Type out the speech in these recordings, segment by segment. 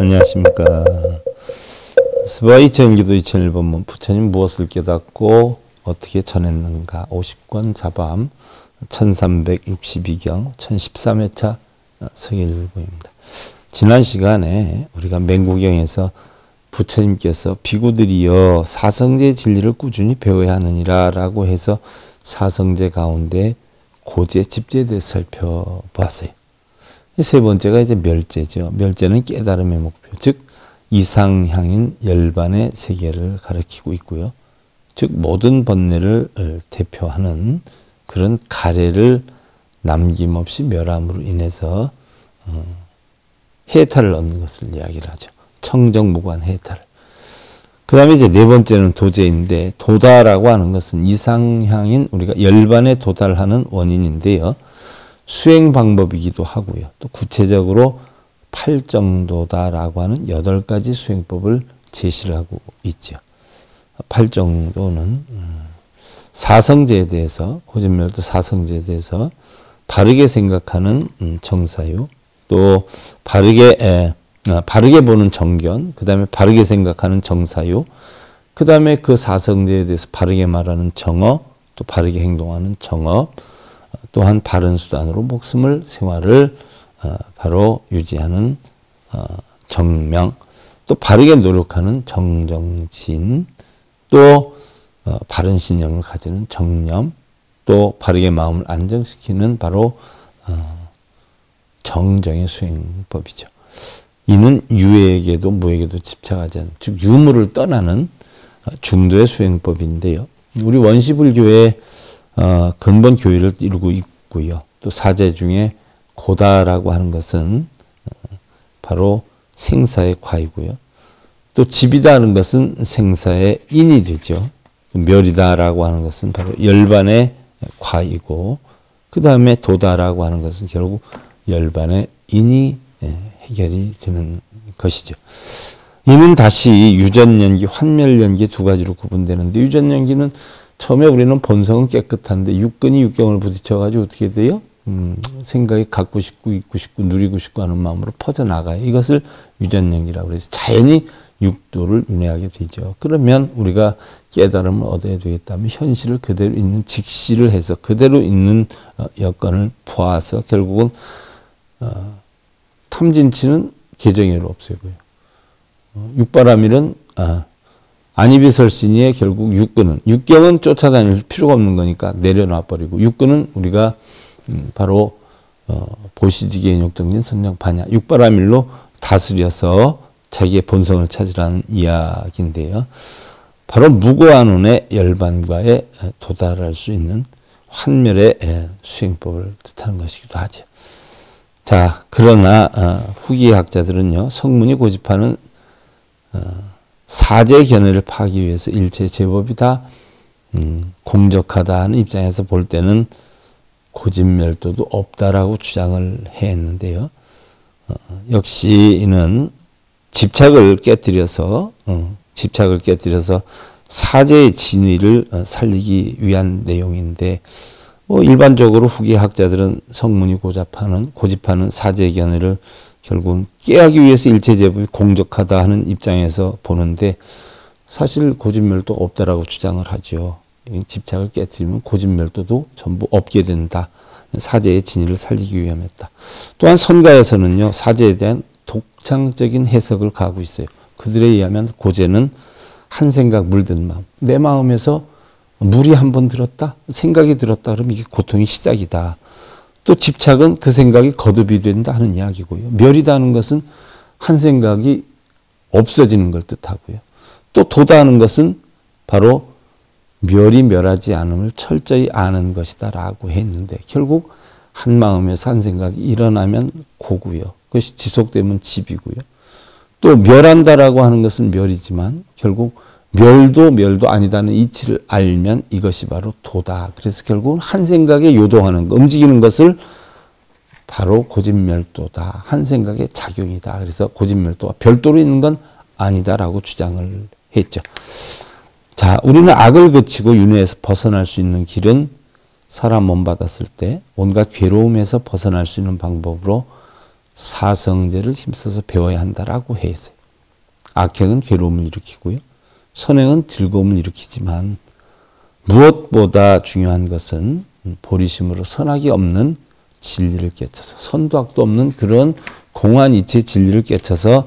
안녕하십니까. 스바 2000기도 2001번문 부처님 무엇을 깨닫고 어떻게 전했는가 50권 자밤 1362경 1013회차 서길보입니다. 지난 시간에 우리가 맹구경에서 부처님께서 비구들이여 사성제 진리를 꾸준히 배워야 하느니라 라고 해서 사성제 가운데 고제, 집제에 대해서 살펴보았어요. 세 번째가 이제 멸제죠. 멸제는 깨달음의 목표, 즉 이상향인 열반의 세계를 가리키고 있고요. 즉 모든 번뇌를 대표하는 그런 가래를 남김없이 멸함으로 인해서 해탈을 얻는 것을 이야기를 하죠. 청정무관 해탈. 그 다음에 이제 네 번째는 도제인데, 도다라고 하는 것은 이상향인 우리가 열반에 도달하는 원인인데요. 수행 방법이기도 하고요. 또 구체적으로 팔정도다라고 하는 8가지 수행법을 제시를 하고 있죠. 팔정도는 사성제에 대해서, 고진멸도 사성제에 대해서 바르게 생각하는 정사유, 또 바르게 보는 정견, 그 다음에 바르게 생각하는 정사유, 그 다음에 그 사성제에 대해서 바르게 말하는 정어, 또 바르게 행동하는 정업, 또한 바른 수단으로 목숨을 생활을 바로 유지하는 정명, 또 바르게 노력하는 정정진, 또 바른 신념을 가지는 정념, 또 바르게 마음을 안정시키는 바로 정정의 수행법이죠. 이는 유에게도 무에게도 집착하지 않는, 즉 유무를 떠나는 중도의 수행법인데요. 우리 원시불교의 근본 교의를 이루고 있고요. 또 사제 중에 고다라고 하는 것은 바로 생사의 과이고요. 또 집이다 하는 것은 생사의 인이 되죠. 멸이다라고 하는 것은 바로 열반의 과이고, 그 다음에 도다라고 하는 것은 결국 열반의 인이 해결이 되는 것이죠. 이는 다시 유전연기, 환멸연기 두 가지로 구분되는데, 유전연기는 처음에 우리는 본성은 깨끗한데 육근이 육경을 부딪혀가지고 어떻게 돼요? 생각이 갖고 싶고 있고 싶고 누리고 싶고 하는 마음으로 퍼져나가요. 이것을 유전연기라고 해서 자연히 육도를 윤회하게 되죠. 그러면 우리가 깨달음을 얻어야 되겠다면 현실을 그대로 있는 직시를 해서 그대로 있는 여건을 보아서 결국은 탐진치는 개정애를 없애고요. 육바라밀은 안이비설신이의 결국 육근은, 육경은 쫓아다닐 필요가 없는 거니까 내려놔버리고, 육근은 우리가 바로 보시지기의 욕정진 선정파냐, 육바라밀로 다스려서 자기의 본성을 찾으라는 이야기인데요. 바로 무고한운의 열반과에 도달할 수 있는 환멸의 수행법을 뜻하는 것이기도 하죠. 자, 그러나 후기 학자들은요, 성문이 고집하는 사제 견해를 파기 위해서 일체 제법이 다 공적하다 하는 입장에서 볼 때는 고집멸도도 없다라고 주장을 했는데요. 역시 이는 집착을 깨뜨려서 사제의 진위를 살리기 위한 내용인데, 일반적으로 후기 학자들은 성문이 고집하는 사제 견해를 결국은 깨하기 위해서 일체 제법이 공적하다 하는 입장에서 보는데, 사실 고집멸도 없다라고 주장을 하죠. 집착을 깨뜨리면 고집멸도도 전부 없게 된다. 사제의 진위를 살리기 위함이었다. 또한 선가에서는요, 사제에 대한 독창적인 해석을 가하고 있어요. 그들에 의하면 고제는 한 생각 물든 마음, 내 마음에서 물이 한 번 들었다, 생각이 들었다 그러면 이게 고통의 시작이다. 또 집착은 그 생각이 거듭이 된다 하는 이야기고요. 멸이다 하는 것은 한 생각이 없어지는 걸 뜻하고요. 또 도다하는 것은 바로 멸이 멸하지 않음을 철저히 아는 것이다 라고 했는데, 결국 한 마음에서 한 생각이 일어나면 고고요. 그것이 지속되면 집이고요. 또 멸한다라고 하는 것은 멸이지만 결국 멸도 아니다는 이치를 알면 이것이 바로 도다. 그래서 결국은 한 생각에 요동하는 것, 움직이는 것을 바로 고집멸도다. 한 생각의 작용이다. 그래서 고집멸도가 별도로 있는 건 아니다라고 주장을 했죠. 자, 우리는 악을 그치고 윤회에서 벗어날 수 있는 길은 사람 몸 받았을 때 온갖 괴로움에서 벗어날 수 있는 방법으로 사성제를 힘써서 배워야 한다라고 해 있어요. 악행은 괴로움을 일으키고요. 선행은 즐거움을 일으키지만 무엇보다 중요한 것은 보리심으로 선악이 없는 진리를 깨쳐서 선도 악도 없는 그런 공한 이치의 진리를 깨쳐서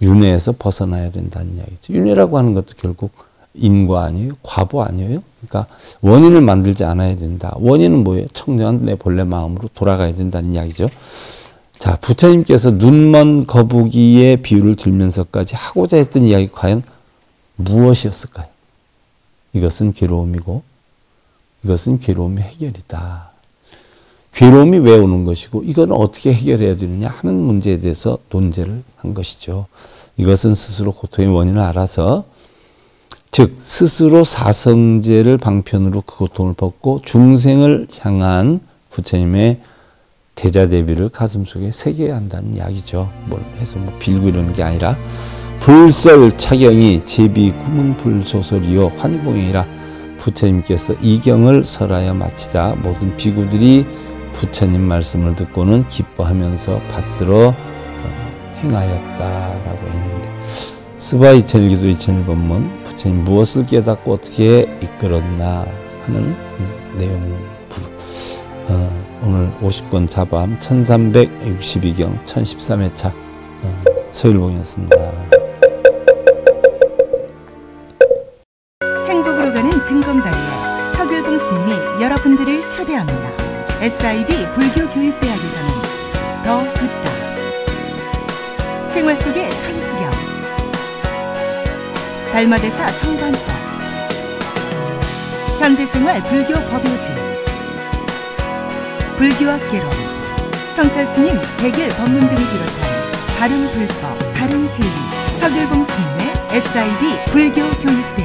윤회에서 벗어나야 된다는 이야기죠. 윤회라고 하는 것도 결국 인과 아니에요? 과보 아니에요? 그러니까 원인을 만들지 않아야 된다. 원인은 뭐예요? 청정한 내 본래 마음으로 돌아가야 된다는 이야기죠. 자, 부처님께서 눈먼 거북이의 비유를 들면서까지 하고자 했던 이야기 과연 무엇이었을까요? 이것은 괴로움이고 이것은 괴로움의 해결이다. 괴로움이 왜 오는 것이고 이건 어떻게 해결해야 되느냐 하는 문제에 대해서 논제를 한 것이죠. 이것은 스스로 고통의 원인을 알아서 즉 스스로 사성제를 방편으로 그 고통을 벗고 중생을 향한 부처님의 대자대비를 가슴속에 새겨야 한다는 이야기죠. 뭘 해서 뭐 빌고 이러는 게 아니라 불설 차경이 제비 구문 불소설이요 환희공행이라 부처님께서 이 경을 설하여 마치자 모든 비구들이 부처님 말씀을 듣고는 기뻐하면서 받들어 행하였다라고 했는데 스바 2001기도 2001번문 부처님 무엇을 깨닫고 어떻게 이끌었나 하는 내용 오늘 50권 자밤 1362경 1013회차 서일봉이었습니다. 행복으로 가는 징검다리에 서길봉 스님이 여러분들을 초대합니다. SIB 불교교육대학에서는 더 듣다, 생활 속의 천수경, 달마대사 성관법, 현대생활 불교 법요지, 불교학개론, 성찰스님 백일 법문 등을 비롯한 다른 불법, 다른 진리, 서길봉 스님의 SIB 불교교육대학